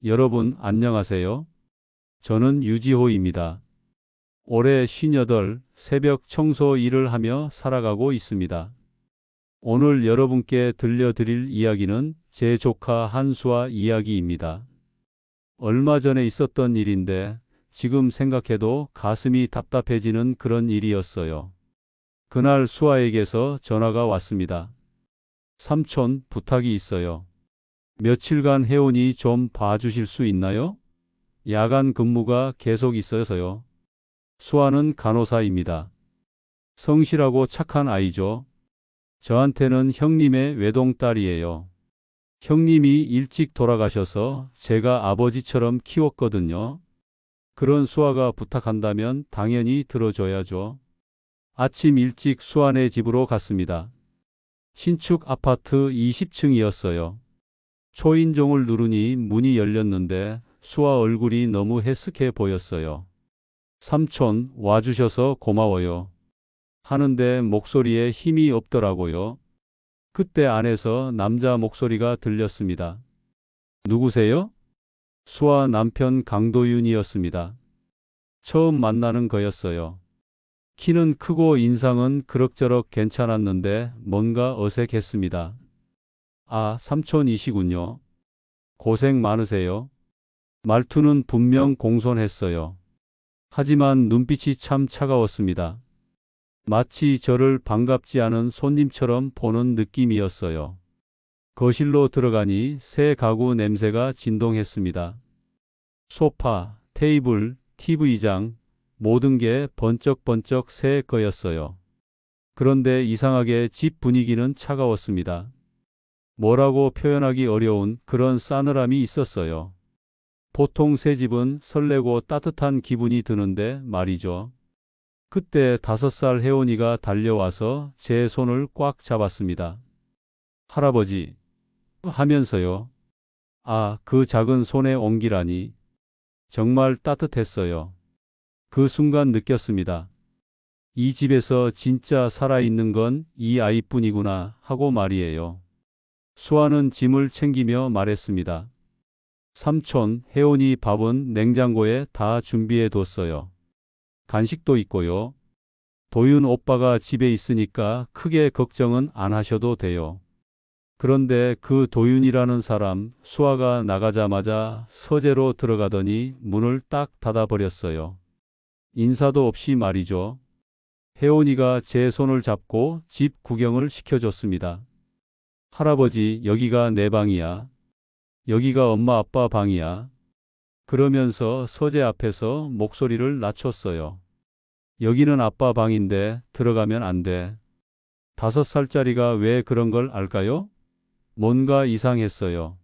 여러분 안녕하세요. 저는 유지호입니다. 올해 58 새벽 청소 일을 하며 살아가고 있습니다. 오늘 여러분께 들려드릴 이야기는 제 조카 한수아 이야기입니다. 얼마 전에 있었던 일인데 지금 생각해도 가슴이 답답해지는 그런 일이었어요. 그날 수아에게서 전화가 왔습니다. 삼촌, 부탁이 있어요. 며칠간 혜원이 좀 봐주실 수 있나요? 야간 근무가 계속 있어서요. 수아는 간호사입니다. 성실하고 착한 아이죠. 저한테는 형님의 외동딸이에요. 형님이 일찍 돌아가셔서 제가 아버지처럼 키웠거든요. 그런 수아가 부탁한다면 당연히 들어줘야죠. 아침 일찍 수아네 집으로 갔습니다. 신축 아파트 20층이었어요. 초인종을 누르니 문이 열렸는데 수아 얼굴이 너무 해쓱해 보였어요. 삼촌, 와주셔서 고마워요. 하는데 목소리에 힘이 없더라고요. 그때 안에서 남자 목소리가 들렸습니다. 누구세요? 수아 남편 강도윤이었습니다. 처음 만나는 거였어요. 키는 크고 인상은 그럭저럭 괜찮았는데 뭔가 어색했습니다. 아, 삼촌이시군요. 고생 많으세요. 말투는 분명 공손했어요. 하지만 눈빛이 참 차가웠습니다. 마치 저를 반갑지 않은 손님처럼 보는 느낌이었어요. 거실로 들어가니 새 가구 냄새가 진동했습니다. 소파, 테이블, TV장, 모든 게 번쩍번쩍 새 거였어요. 그런데 이상하게 집 분위기는 차가웠습니다. 뭐라고 표현하기 어려운 그런 싸늘함이 있었어요. 보통 새 집은 설레고 따뜻한 기분이 드는데 말이죠. 그때 5살 혜원이가 달려와서 제 손을 꽉 잡았습니다. 할아버지 하면서요. 아, 그 작은 손에 온기라니. 정말 따뜻했어요. 그 순간 느꼈습니다. 이 집에서 진짜 살아있는 건 이 아이뿐이구나 하고 말이에요. 수아는 짐을 챙기며 말했습니다. 삼촌, 혜원이 밥은 냉장고에 다 준비해 뒀어요. 간식도 있고요. 도윤 오빠가 집에 있으니까 크게 걱정은 안 하셔도 돼요. 그런데 그 도윤이라는 사람, 수아가 나가자마자 서재로 들어가더니 문을 딱 닫아버렸어요. 인사도 없이 말이죠. 혜원이가 제 손을 잡고 집 구경을 시켜줬습니다. 할아버지, 여기가 내 방이야. 여기가 엄마 아빠 방이야. 그러면서 서재 앞에서 목소리를 낮췄어요. 여기는 아빠 방인데 들어가면 안 돼. 5살짜리가 왜 그런 걸 알까요? 뭔가 이상했어요.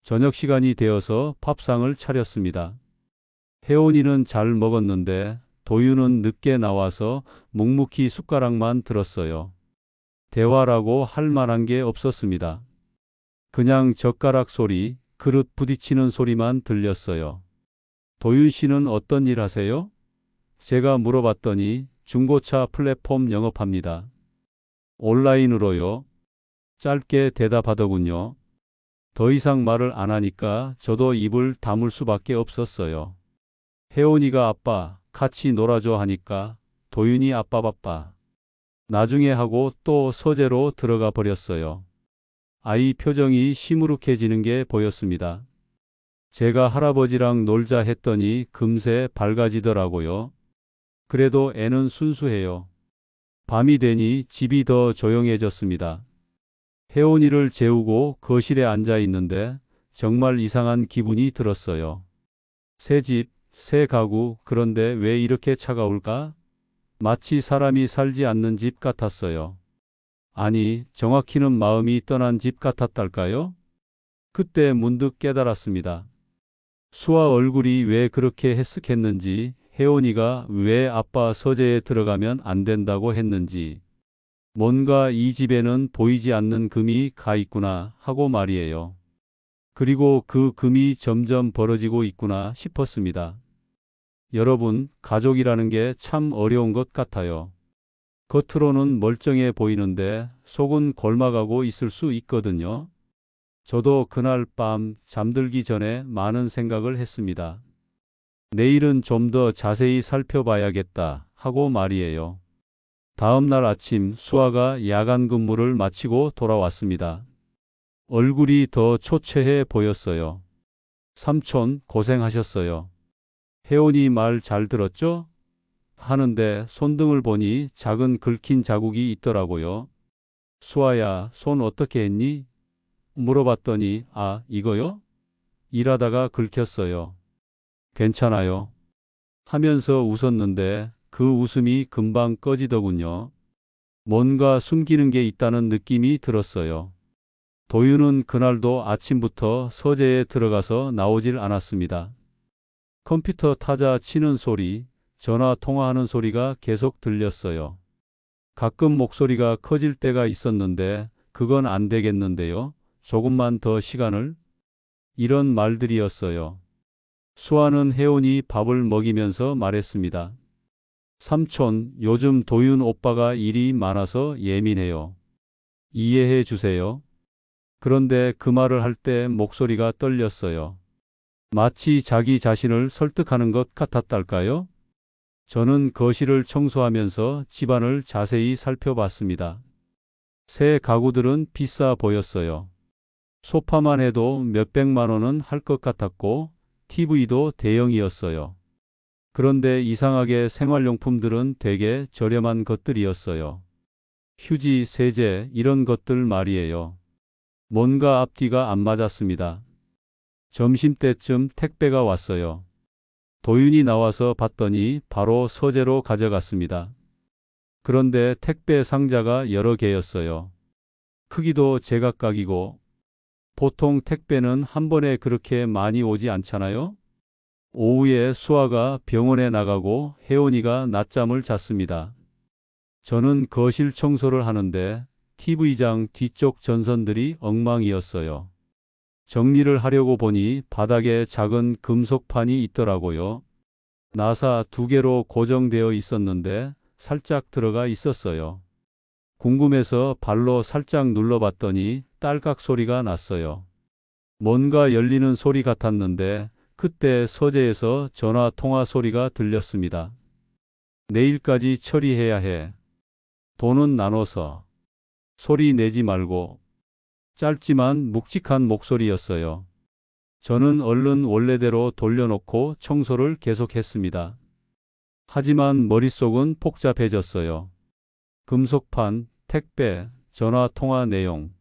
저녁 시간이 되어서 밥상을 차렸습니다. 혜원이는 잘 먹었는데 도윤은 늦게 나와서 묵묵히 숟가락만 들었어요. 대화라고 할 만한 게 없었습니다. 그냥 젓가락 소리, 그릇 부딪히는 소리만 들렸어요. 도윤 씨는 어떤 일 하세요? 제가 물어봤더니 중고차 플랫폼 영업합니다. 온라인으로요? 짧게 대답하더군요. 더 이상 말을 안 하니까 저도 입을 다물 수밖에 없었어요. 혜원이가 아빠, 같이 놀아줘 하니까 도윤이 아빠 바빠. 나중에 하고 또 서재로 들어가 버렸어요. 아이 표정이 시무룩해지는 게 보였습니다. 제가 할아버지랑 놀자 했더니 금세 밝아지더라고요. 그래도 애는 순수해요. 밤이 되니 집이 더 조용해졌습니다. 혜원이를 재우고 거실에 앉아 있는데 정말 이상한 기분이 들었어요. 새 집, 새 가구, 그런데 왜 이렇게 차가울까? 마치 사람이 살지 않는 집 같았어요. 아니, 정확히는 마음이 떠난 집 같았달까요? 그때 문득 깨달았습니다. 수아 얼굴이 왜 그렇게 해쓱했는지, 혜원이가 왜 아빠 서재에 들어가면 안 된다고 했는지, 뭔가 이 집에는 보이지 않는 금이 가 있구나 하고 말이에요. 그리고 그 금이 점점 벌어지고 있구나 싶었습니다. 여러분, 가족이라는 게 참 어려운 것 같아요. 겉으로는 멀쩡해 보이는데 속은 골마가고 있을 수 있거든요. 저도 그날 밤 잠들기 전에 많은 생각을 했습니다. 내일은 좀 더 자세히 살펴봐야겠다 하고 말이에요. 다음 날 아침 수아가 야간 근무를 마치고 돌아왔습니다. 얼굴이 더 초췌해 보였어요. 삼촌 고생하셨어요. 혜원이 말 잘 들었죠? 하는데 손등을 보니 작은 긁힌 자국이 있더라고요. 수아야, 손 어떻게 했니? 물어봤더니 아, 이거요? 일하다가 긁혔어요. 괜찮아요. 하면서 웃었는데 그 웃음이 금방 꺼지더군요. 뭔가 숨기는 게 있다는 느낌이 들었어요. 도윤은 그날도 아침부터 서재에 들어가서 나오질 않았습니다. 컴퓨터 타자 치는 소리, 전화 통화하는 소리가 계속 들렸어요. 가끔 목소리가 커질 때가 있었는데 그건 안 되겠는데요. 조금만 더 시간을? 이런 말들이었어요. 수아는 혜원이 밥을 먹이면서 말했습니다. 삼촌, 요즘 도윤 오빠가 일이 많아서 예민해요. 이해해 주세요. 그런데 그 말을 할 때 목소리가 떨렸어요. 마치 자기 자신을 설득하는 것 같았달까요? 저는 거실을 청소하면서 집안을 자세히 살펴봤습니다. 새 가구들은 비싸 보였어요. 소파만 해도 몇백만 원은 할 것 같았고 TV도 대형이었어요. 그런데 이상하게 생활용품들은 되게 저렴한 것들이었어요. 휴지, 세제 이런 것들 말이에요. 뭔가 앞뒤가 안 맞았습니다. 점심때쯤 택배가 왔어요. 도윤이 나와서 봤더니 바로 서재로 가져갔습니다. 그런데 택배 상자가 여러 개였어요. 크기도 제각각이고 보통 택배는 한 번에 그렇게 많이 오지 않잖아요? 오후에 수아가 병원에 나가고 혜원이가 낮잠을 잤습니다. 저는 거실 청소를 하는데 TV장 뒤쪽 전선들이 엉망이었어요. 정리를 하려고 보니 바닥에 작은 금속판이 있더라고요. 나사 2개로 고정되어 있었는데 살짝 들어가 있었어요. 궁금해서 발로 살짝 눌러봤더니 딸깍 소리가 났어요. 뭔가 열리는 소리 같았는데 그때 서재에서 전화 통화 소리가 들렸습니다. 내일까지 처리해야 해. 돈은 나눠서. 소리 내지 말고. 짧지만 묵직한 목소리였어요. 저는 얼른 원래대로 돌려놓고 청소를 계속했습니다. 하지만 머릿속은 복잡해졌어요. 금속판, 택배, 전화 통화 내용.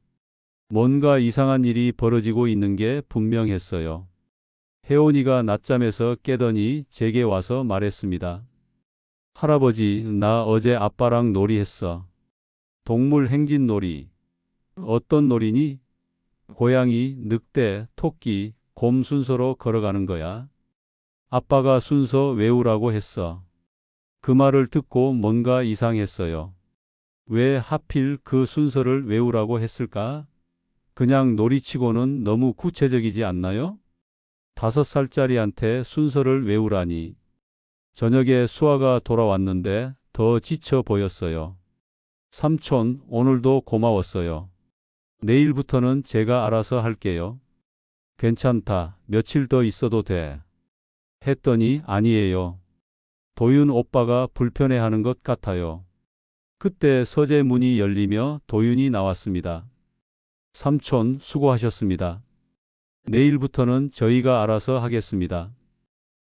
뭔가 이상한 일이 벌어지고 있는 게 분명했어요. 혜원이가 낮잠에서 깨더니 제게 와서 말했습니다. 할아버지, 나 어제 아빠랑 놀이했어. 동물 행진 놀이. 어떤 놀이니? 고양이, 늑대, 토끼, 곰 순서로 걸어가는 거야. 아빠가 순서 외우라고 했어. 그 말을 듣고 뭔가 이상했어요. 왜 하필 그 순서를 외우라고 했을까? 그냥 놀이치고는 너무 구체적이지 않나요? 5살짜리한테 순서를 외우라니. 저녁에 수아가 돌아왔는데 더 지쳐 보였어요. 삼촌, 오늘도 고마웠어요. 내일부터는 제가 알아서 할게요. 괜찮다. 며칠 더 있어도 돼. 했더니 아니에요. 도윤 오빠가 불편해하는 것 같아요. 그때 서재 문이 열리며 도윤이 나왔습니다. 삼촌, 수고하셨습니다. 내일부터는 저희가 알아서 하겠습니다.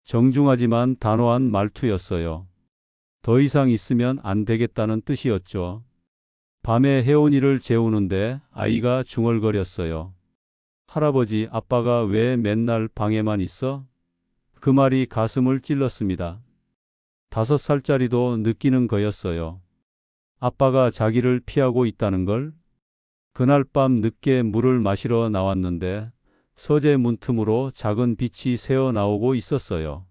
정중하지만 단호한 말투였어요. 더 이상 있으면 안 되겠다는 뜻이었죠. 밤에 혜원이를 재우는데 아이가 중얼거렸어요. 할아버지, 아빠가 왜 맨날 방에만 있어? 그 말이 가슴을 찔렀습니다. 5살짜리도 느끼는 거였어요. 아빠가 자기를 피하고 있다는 걸. 그날 밤 늦게 물을 마시러 나왔는데 서재 문틈으로 작은 빛이 새어 나오고 있었어요.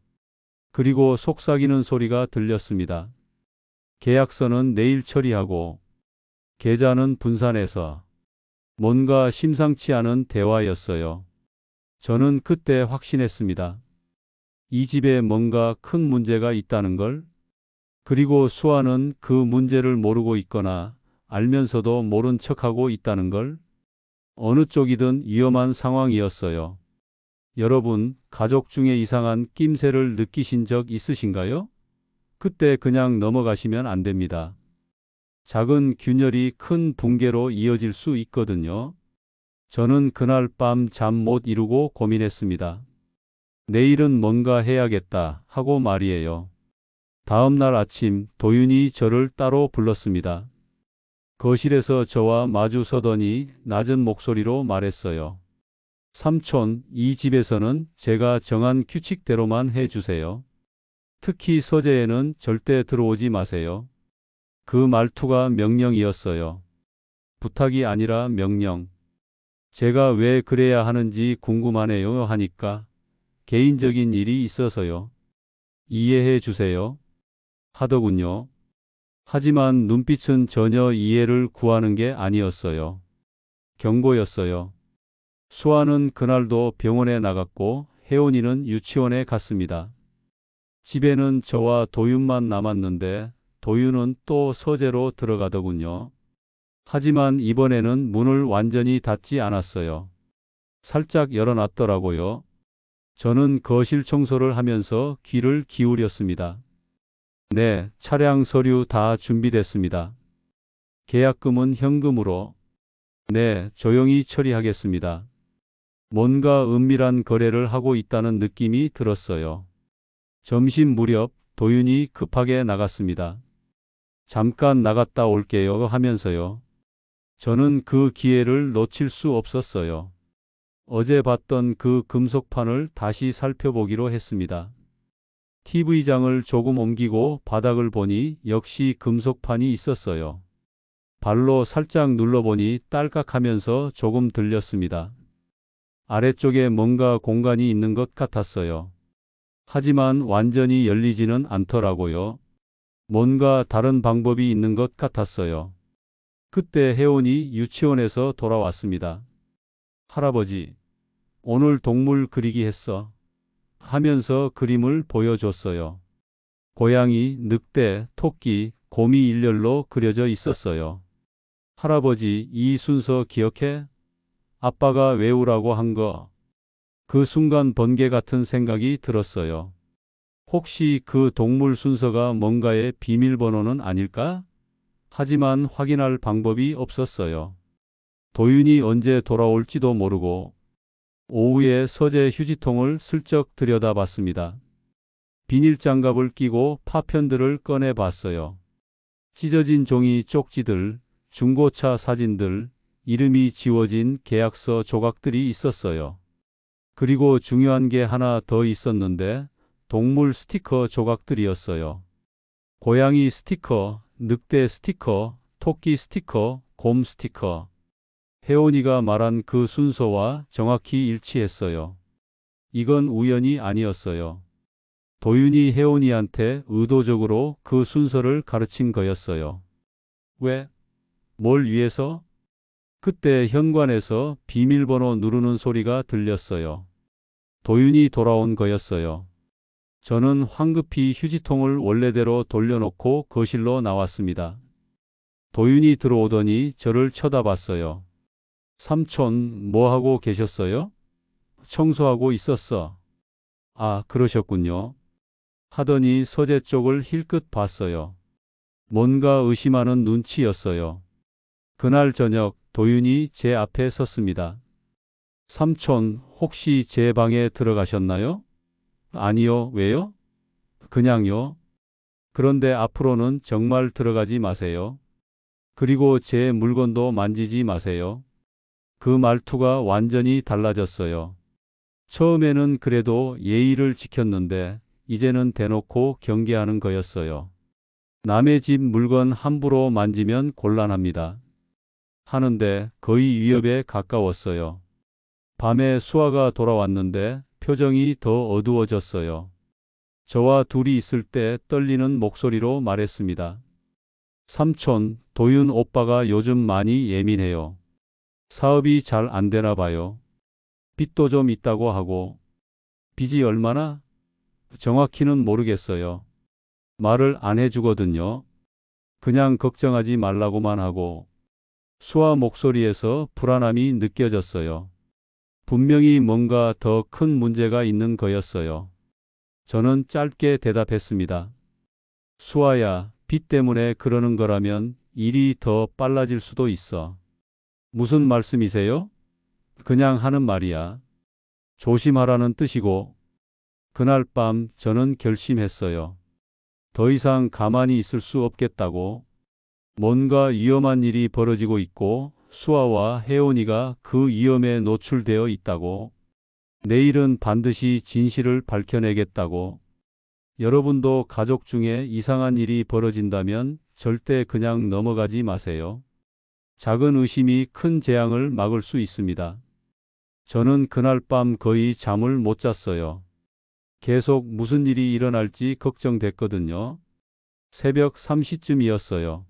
그리고 속삭이는 소리가 들렸습니다. 계약서는 내일 처리하고 계좌는 분산해서. 뭔가 심상치 않은 대화였어요. 저는 그때 확신했습니다. 이 집에 뭔가 큰 문제가 있다는 걸. 그리고 수아는 그 문제를 모르고 있거나 알면서도 모른 척하고 있다는 걸. 어느 쪽이든 위험한 상황이었어요. 여러분, 가족 중에 이상한 낌새를 느끼신 적 있으신가요? 그때 그냥 넘어가시면 안 됩니다. 작은 균열이 큰 붕괴로 이어질 수 있거든요. 저는 그날 밤 잠 못 이루고 고민했습니다. 내일은 뭔가 해야겠다 하고 말이에요. 다음 날 아침 도윤이 저를 따로 불렀습니다. 거실에서 저와 마주 서더니 낮은 목소리로 말했어요. 삼촌, 이 집에서는 제가 정한 규칙대로만 해주세요. 특히 서재에는 절대 들어오지 마세요. 그 말투가 명령이었어요. 부탁이 아니라 명령. 제가 왜 그래야 하는지 궁금하네요 하니까 개인적인 일이 있어서요. 이해해 주세요. 하더군요. 하지만 눈빛은 전혀 이해를 구하는 게 아니었어요. 경고였어요. 수아는 그날도 병원에 나갔고 혜원이는 유치원에 갔습니다. 집에는 저와 도윤만 남았는데 도윤은 또 서재로 들어가더군요. 하지만 이번에는 문을 완전히 닫지 않았어요. 살짝 열어놨더라고요. 저는 거실 청소를 하면서 귀를 기울였습니다. 네, 차량 서류 다 준비됐습니다. 계약금은 현금으로. 네, 조용히 처리하겠습니다. 뭔가 은밀한 거래를 하고 있다는 느낌이 들었어요. 점심 무렵 도윤이 급하게 나갔습니다. 잠깐 나갔다 올게요 하면서요. 저는 그 기회를 놓칠 수 없었어요. 어제 봤던 그 금속판을 다시 살펴보기로 했습니다. TV장을 조금 옮기고 바닥을 보니 역시 금속판이 있었어요. 발로 살짝 눌러보니 딸깍하면서 조금 들렸습니다. 아래쪽에 뭔가 공간이 있는 것 같았어요. 하지만 완전히 열리지는 않더라고요. 뭔가 다른 방법이 있는 것 같았어요. 그때 혜원이 유치원에서 돌아왔습니다. 할아버지, 오늘 동물 그리기 했어. 하면서 그림을 보여줬어요. 고양이, 늑대, 토끼, 곰이 일렬로 그려져 있었어요. 할아버지, 이 순서 기억해? 아빠가 외우라고 한 거. 그 순간 번개 같은 생각이 들었어요. 혹시 그 동물 순서가 뭔가의 비밀번호는 아닐까? 하지만 확인할 방법이 없었어요. 도윤이 언제 돌아올지도 모르고 오후에 서재 휴지통을 슬쩍 들여다봤습니다. 비닐장갑을 끼고 파편들을 꺼내 봤어요. 찢어진 종이 쪽지들, 중고차 사진들, 이름이 지워진 계약서 조각들이 있었어요. 그리고 중요한 게 하나 더 있었는데 동물 스티커 조각들이었어요. 고양이 스티커, 늑대 스티커, 토끼 스티커, 곰 스티커. 혜원이가 말한 그 순서와 정확히 일치했어요. 이건 우연이 아니었어요. 도윤이 혜원이한테 의도적으로 그 순서를 가르친 거였어요. 왜? 뭘 위해서? 그때 현관에서 비밀번호 누르는 소리가 들렸어요. 도윤이 돌아온 거였어요. 저는 황급히 휴지통을 원래대로 돌려놓고 거실로 나왔습니다. 도윤이 들어오더니 저를 쳐다봤어요. 삼촌, 뭐 하고 계셨어요? 청소하고 있었어. 아, 그러셨군요. 하더니 서재 쪽을 힐끗 봤어요. 뭔가 의심하는 눈치였어요. 그날 저녁 도윤이 제 앞에 섰습니다. 삼촌, 혹시 제 방에 들어가셨나요? 아니요, 왜요? 그냥요. 그런데 앞으로는 정말 들어가지 마세요. 그리고 제 물건도 만지지 마세요. 그 말투가 완전히 달라졌어요. 처음에는 그래도 예의를 지켰는데 이제는 대놓고 경계하는 거였어요. 남의 집 물건 함부로 만지면 곤란합니다. 하는데 거의 위협에 가까웠어요. 밤에 수아가 돌아왔는데 표정이 더 어두워졌어요. 저와 둘이 있을 때 떨리는 목소리로 말했습니다. 삼촌, 도윤 오빠가 요즘 많이 예민해요. 사업이 잘 안 되나 봐요. 빚도 좀 있다고 하고. 빚이 얼마나? 정확히는 모르겠어요. 말을 안 해주거든요. 그냥 걱정하지 말라고만 하고. 수아 목소리에서 불안함이 느껴졌어요. 분명히 뭔가 더 큰 문제가 있는 거였어요. 저는 짧게 대답했습니다. 수아야, 빚 때문에 그러는 거라면 일이 더 빨라질 수도 있어. 무슨 말씀이세요? 그냥 하는 말이야. 조심하라는 뜻이고. 그날 밤 저는 결심했어요. 더 이상 가만히 있을 수 없겠다고. 뭔가 위험한 일이 벌어지고 있고 수아와 혜원이가 그 위험에 노출되어 있다고. 내일은 반드시 진실을 밝혀내겠다고. 여러분도 가족 중에 이상한 일이 벌어진다면 절대 그냥 넘어가지 마세요. 작은 의심이 큰 재앙을 막을 수 있습니다. 저는 그날 밤 거의 잠을 못 잤어요. 계속 무슨 일이 일어날지 걱정됐거든요. 새벽 3시쯤이었어요.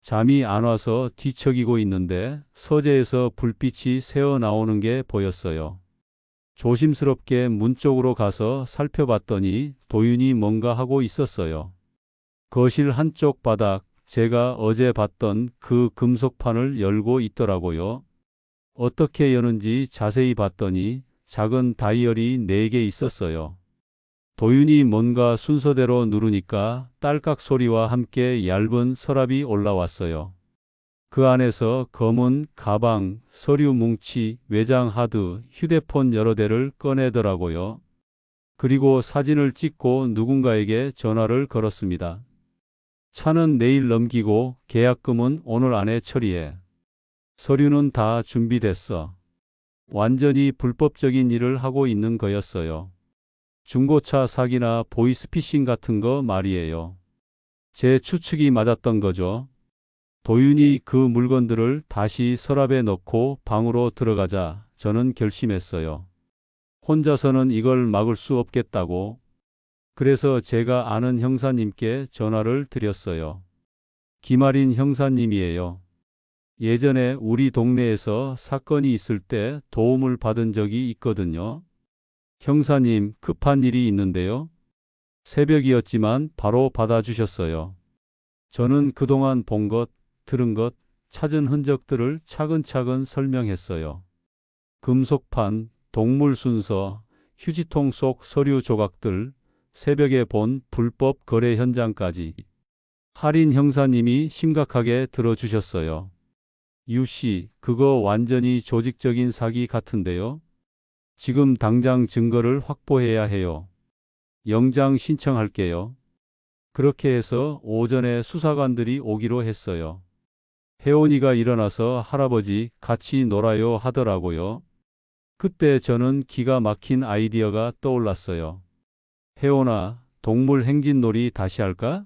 잠이 안 와서 뒤척이고 있는데 서재에서 불빛이 새어 나오는 게 보였어요. 조심스럽게 문 쪽으로 가서 살펴봤더니 도윤이 뭔가 하고 있었어요. 거실 한쪽 바닥, 제가 어제 봤던 그 금속판을 열고 있더라고요. 어떻게 여는지 자세히 봤더니 작은 다이얼이 4개 있었어요. 도윤이 뭔가 순서대로 누르니까 딸깍 소리와 함께 얇은 서랍이 올라왔어요. 그 안에서 검은 가방, 서류 뭉치, 외장 하드, 휴대폰 여러 대를 꺼내더라고요. 그리고 사진을 찍고 누군가에게 전화를 걸었습니다. 차는 내일 넘기고 계약금은 오늘 안에 처리해. 서류는 다 준비됐어. 완전히 불법적인 일을 하고 있는 거였어요. 중고차 사기나 보이스피싱 같은 거 말이에요. 제 추측이 맞았던 거죠. 도윤이 그 물건들을 다시 서랍에 넣고 방으로 들어가자 저는 결심했어요. 혼자서는 이걸 막을 수 없겠다고. 그래서 제가 아는 형사님께 전화를 드렸어요. 김아린 형사님이에요. 예전에 우리 동네에서 사건이 있을 때 도움을 받은 적이 있거든요. 형사님, 급한 일이 있는데요. 새벽이었지만 바로 받아주셨어요. 저는 그동안 본 것, 들은 것, 찾은 흔적들을 차근차근 설명했어요. 금속판, 동물 순서, 휴지통 속 서류 조각들, 새벽에 본 불법 거래 현장까지. 할인 형사님이 심각하게 들어주셨어요. 유 씨, 그거 완전히 조직적인 사기 같은데요. 지금 당장 증거를 확보해야 해요. 영장 신청할게요. 그렇게 해서 오전에 수사관들이 오기로 했어요. 혜원이가 일어나서 할아버지 같이 놀아요 하더라고요. 그때 저는 기가 막힌 아이디어가 떠올랐어요. 혜원아, 동물 행진놀이 다시 할까?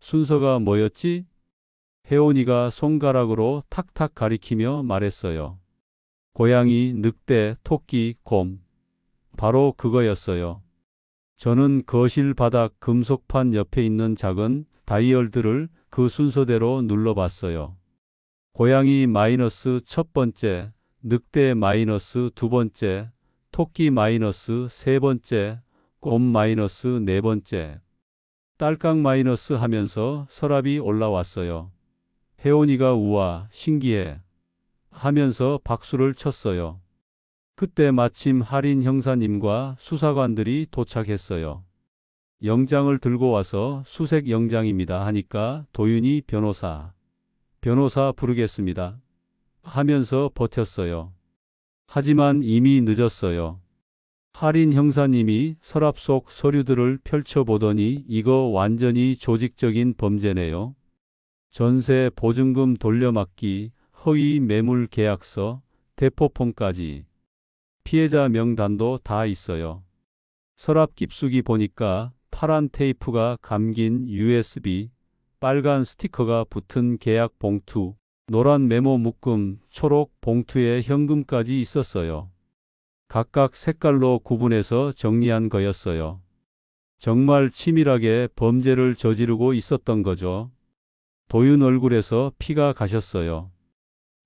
순서가 뭐였지? 혜원이가 손가락으로 탁탁 가리키며 말했어요. 고양이, 늑대, 토끼, 곰. 바로 그거였어요. 저는 거실 바닥 금속판 옆에 있는 작은 다이얼들을 그 순서대로 눌러봤어요. 고양이 마이너스 첫 번째, 늑대 마이너스 두 번째, 토끼 마이너스 세 번째, 곰 마이너스 네 번째. 딸깍 마이너스 하면서 서랍이 올라왔어요. 혜원이가 우와, 신기해 하면서 박수를 쳤어요. 그때 마침 할인 형사님과 수사관들이 도착했어요. 영장을 들고 와서 수색 영장입니다 하니까 도윤이 변호사 부르겠습니다 하면서 버텼어요. 하지만 이미 늦었어요. 할인 형사님이 서랍 속 서류들을 펼쳐보더니 이거 완전히 조직적인 범죄네요. 전세 보증금 돌려막기, 허위 매물 계약서, 대포폰까지. 피해자 명단도 다 있어요. 서랍 깊숙이 보니까 파란 테이프가 감긴 USB, 빨간 스티커가 붙은 계약 봉투, 노란 메모 묶음, 초록 봉투에 현금까지 있었어요. 각각 색깔로 구분해서 정리한 거였어요. 정말 치밀하게 범죄를 저지르고 있었던 거죠. 도윤 얼굴에서 피가 가셨어요.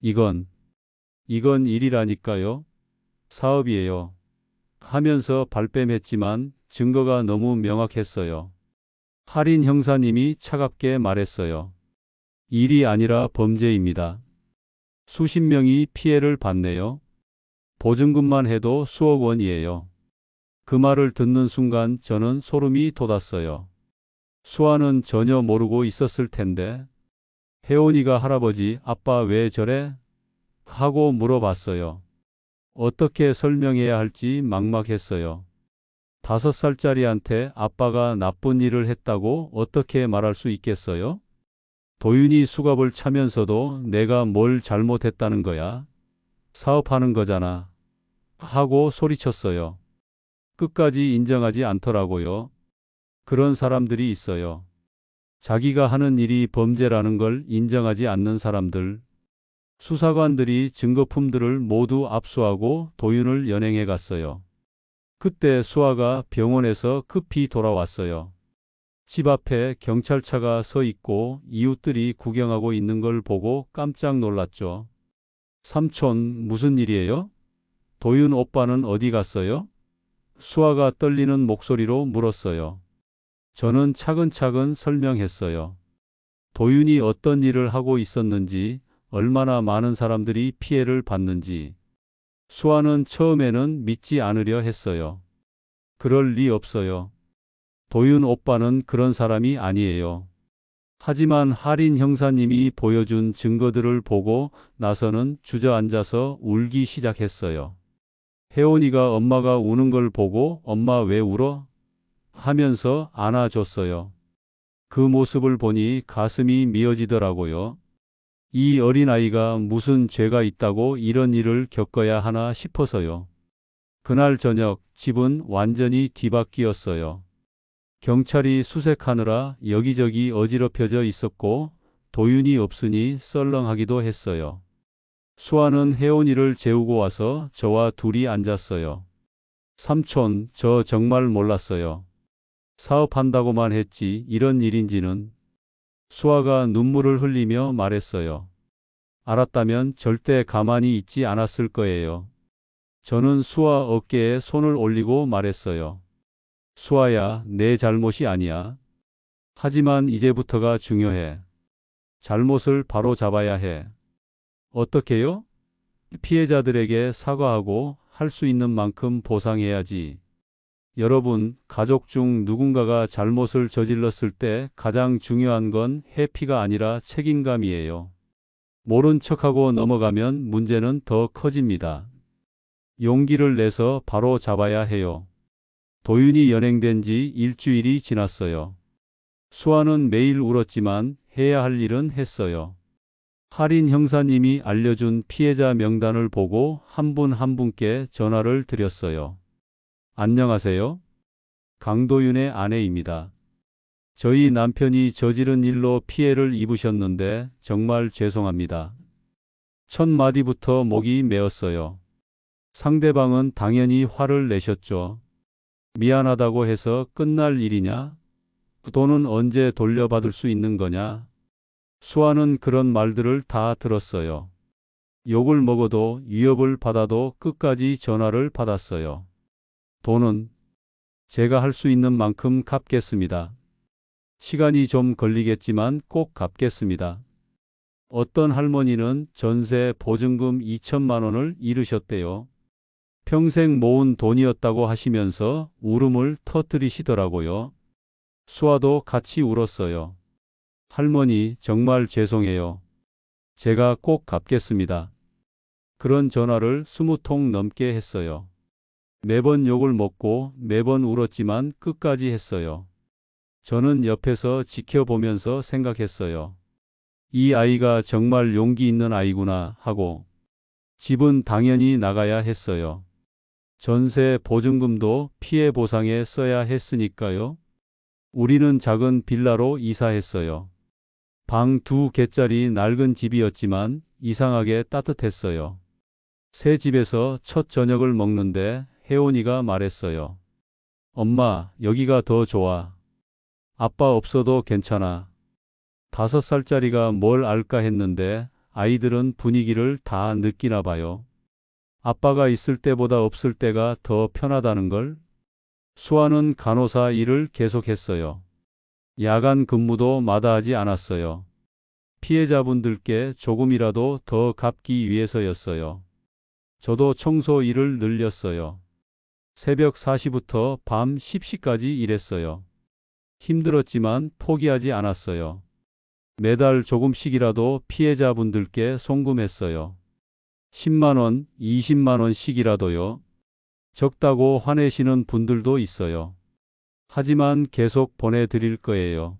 이건 일이라니까요. 사업이에요. 하면서 발뺌했지만 증거가 너무 명확했어요. 할인 형사님이 차갑게 말했어요. 일이 아니라 범죄입니다. 수십 명이 피해를 봤네요. 보증금만 해도 수억 원이에요. 그 말을 듣는 순간 저는 소름이 돋았어요. 수아는 전혀 모르고 있었을 텐데 혜원이가 할아버지, 아빠 왜 저래? 하고 물어봤어요. 어떻게 설명해야 할지 막막했어요. 5살짜리한테 아빠가 나쁜 일을 했다고 어떻게 말할 수 있겠어요? 도윤이 수갑을 차면서도 내가 뭘 잘못했다는 거야? 사업하는 거잖아. 하고 소리쳤어요. 끝까지 인정하지 않더라고요. 그런 사람들이 있어요. 자기가 하는 일이 범죄라는 걸 인정하지 않는 사람들. 수사관들이 증거품들을 모두 압수하고 도윤을 연행해 갔어요. 그때 수아가 병원에서 급히 돌아왔어요. 집 앞에 경찰차가 서 있고 이웃들이 구경하고 있는 걸 보고 깜짝 놀랐죠. 삼촌, 무슨 일이에요? 도윤 오빠는 어디 갔어요? 수아가 떨리는 목소리로 물었어요. 저는 차근차근 설명했어요. 도윤이 어떤 일을 하고 있었는지, 얼마나 많은 사람들이 피해를 봤는지. 수아는 처음에는 믿지 않으려 했어요. 그럴 리 없어요. 도윤 오빠는 그런 사람이 아니에요. 하지만 할인 형사님이 보여준 증거들을 보고 나서는 주저앉아서 울기 시작했어요. 혜원이가 엄마가 우는 걸 보고 엄마 왜 울어? 하면서 안아줬어요. 그 모습을 보니 가슴이 미어지더라고요. 이 어린아이가 무슨 죄가 있다고 이런 일을 겪어야 하나 싶어서요. 그날 저녁 집은 완전히 뒤바뀌었어요. 경찰이 수색하느라 여기저기 어지럽혀져 있었고 도윤이 없으니 썰렁하기도 했어요. 수아는 혜원이를 재우고 와서 저와 둘이 앉았어요. 삼촌, 저 정말 몰랐어요. 사업한다고만 했지 이런 일인지는. 수아가 눈물을 흘리며 말했어요. 알았다면 절대 가만히 있지 않았을 거예요. 저는 수아 어깨에 손을 올리고 말했어요. 수아야, 내 잘못이 아니야. 하지만 이제부터가 중요해. 잘못을 바로 잡아야 해. 어떻게요? 피해자들에게 사과하고 할 수 있는 만큼 보상해야지. 여러분, 가족 중 누군가가 잘못을 저질렀을 때 가장 중요한 건 회피가 아니라 책임감이에요. 모른 척하고 넘어가면 문제는 더 커집니다. 용기를 내서 바로 잡아야 해요. 도윤이 연행된 지 일주일이 지났어요. 수아는 매일 울었지만 해야 할 일은 했어요. 할인 형사님이 알려준 피해자 명단을 보고 한 분 한 분께 전화를 드렸어요. 안녕하세요. 강도윤의 아내입니다. 저희 남편이 저지른 일로 피해를 입으셨는데 정말 죄송합니다. 첫 마디부터 목이 메었어요. 상대방은 당연히 화를 내셨죠. 미안하다고 해서 끝날 일이냐? 돈은 언제 돌려받을 수 있는 거냐? 수아는 그런 말들을 다 들었어요. 욕을 먹어도 위협을 받아도 끝까지 전화를 받았어요. 돈은 제가 할 수 있는 만큼 갚겠습니다. 시간이 좀 걸리겠지만 꼭 갚겠습니다. 어떤 할머니는 전세 보증금 2천만 원을 잃으셨대요. 평생 모은 돈이었다고 하시면서 울음을 터뜨리시더라고요. 수아도 같이 울었어요. 할머니, 정말 죄송해요. 제가 꼭 갚겠습니다. 그런 전화를 20통 넘게 했어요. 매번 욕을 먹고 매번 울었지만 끝까지 했어요. 저는 옆에서 지켜보면서 생각했어요. 이 아이가 정말 용기 있는 아이구나 하고. 집은 당연히 나가야 했어요. 전세 보증금도 피해 보상에 써야 했으니까요. 우리는 작은 빌라로 이사했어요. 방 2개짜리 낡은 집이었지만 이상하게 따뜻했어요. 새 집에서 첫 저녁을 먹는데 혜원이가 말했어요. 엄마, 여기가 더 좋아. 아빠 없어도 괜찮아. 5살짜리가 뭘 알까 했는데 아이들은 분위기를 다 느끼나 봐요. 아빠가 있을 때보다 없을 때가 더 편하다는 걸. 수아는 간호사 일을 계속했어요. 야간 근무도 마다하지 않았어요. 피해자분들께 조금이라도 더 갚기 위해서였어요. 저도 청소 일을 늘렸어요. 새벽 4시부터 밤 10시까지 일했어요. 힘들었지만 포기하지 않았어요. 매달 조금씩이라도 피해자분들께 송금했어요. 10만 원, 20만 원씩이라도요. 적다고 화내시는 분들도 있어요. 하지만 계속 보내드릴 거예요.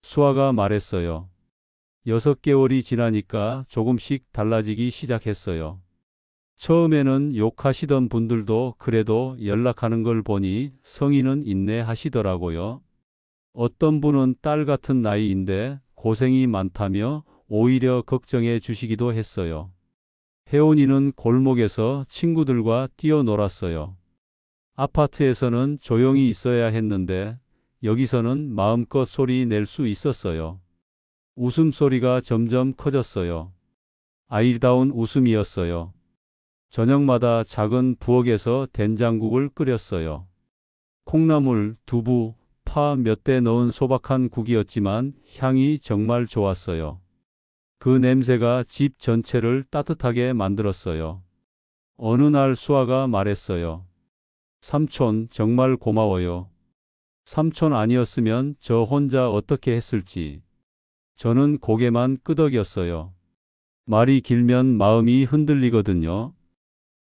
수아가 말했어요. 6개월이 지나니까 조금씩 달라지기 시작했어요. 처음에는 욕하시던 분들도 그래도 연락하는 걸 보니 성의는 있네 하시더라고요. 어떤 분은 딸 같은 나이인데 고생이 많다며 오히려 걱정해 주시기도 했어요. 혜원이는 골목에서 친구들과 뛰어놀았어요. 아파트에서는 조용히 있어야 했는데 여기서는 마음껏 소리 낼 수 있었어요. 웃음소리가 점점 커졌어요. 아이다운 웃음이었어요. 저녁마다 작은 부엌에서 된장국을 끓였어요. 콩나물, 두부, 파 몇 대 넣은 소박한 국이었지만 향이 정말 좋았어요. 그 냄새가 집 전체를 따뜻하게 만들었어요. 어느 날 수아가 말했어요. 삼촌, 정말 고마워요. 삼촌 아니었으면 저 혼자 어떻게 했을지. 저는 고개만 끄덕였어요. 말이 길면 마음이 흔들리거든요.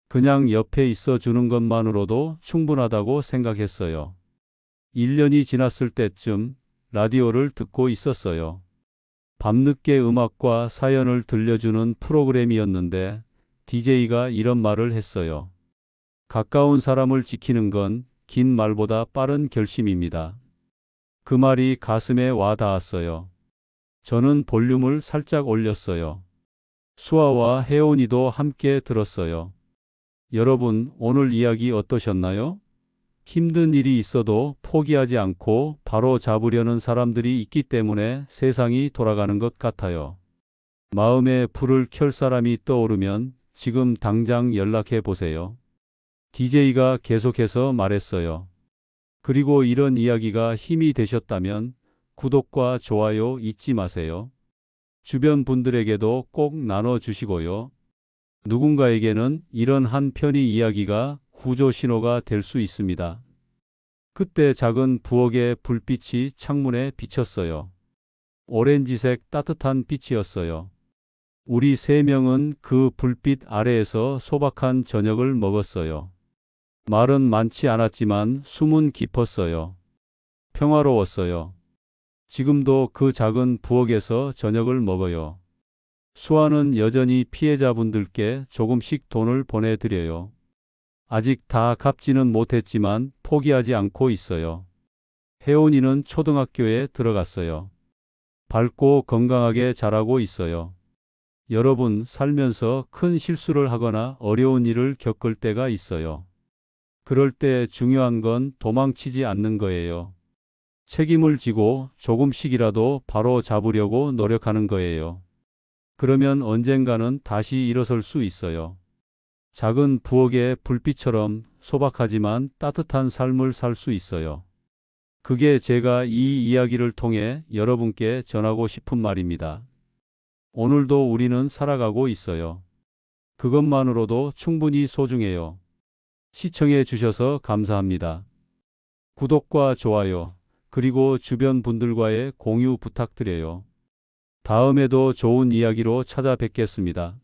그냥 옆에 있어 주는 것만으로도 충분하다고 생각했어요. 1년이 지났을 때쯤 라디오를 듣고 있었어요. 밤늦게 음악과 사연을 들려주는 프로그램이었는데 DJ가 이런 말을 했어요. 가까운 사람을 지키는 건 긴 말보다 빠른 결심입니다. 그 말이 가슴에 와 닿았어요. 저는 볼륨을 살짝 올렸어요. 수아와 혜원이도 함께 들었어요. 여러분, 오늘 이야기 어떠셨나요? 힘든 일이 있어도 포기하지 않고 바로 잡으려는 사람들이 있기 때문에 세상이 돌아가는 것 같아요. 마음에 불을 켤 사람이 떠오르면 지금 당장 연락해 보세요. DJ가 계속해서 말했어요. 그리고 이런 이야기가 힘이 되셨다면 구독과 좋아요 잊지 마세요. 주변 분들에게도 꼭 나눠주시고요. 누군가에게는 이런 한 편의 이야기가 구조 신호가 될 수 있습니다. 그때 작은 부엌의 불빛이 창문에 비쳤어요. 오렌지색 따뜻한 빛이었어요. 우리 세 명은 그 불빛 아래에서 소박한 저녁을 먹었어요. 말은 많지 않았지만 숨은 깊었어요. 평화로웠어요. 지금도 그 작은 부엌에서 저녁을 먹어요. 수아는 여전히 피해자분들께 조금씩 돈을 보내드려요. 아직 다 갚지는 못했지만 포기하지 않고 있어요. 혜원이는 초등학교에 들어갔어요. 밝고 건강하게 자라고 있어요. 여러분, 살면서 큰 실수를 하거나 어려운 일을 겪을 때가 있어요. 그럴 때 중요한 건 도망치지 않는 거예요. 책임을 지고 조금씩이라도 바로 잡으려고 노력하는 거예요. 그러면 언젠가는 다시 일어설 수 있어요. 작은 부엌의 불빛처럼 소박하지만 따뜻한 삶을 살 수 있어요. 그게 제가 이 이야기를 통해 여러분께 전하고 싶은 말입니다. 오늘도 우리는 살아가고 있어요. 그것만으로도 충분히 소중해요. 시청해 주셔서 감사합니다. 구독과 좋아요, 그리고 주변 분들과의 공유 부탁드려요. 다음에도 좋은 이야기로 찾아뵙겠습니다.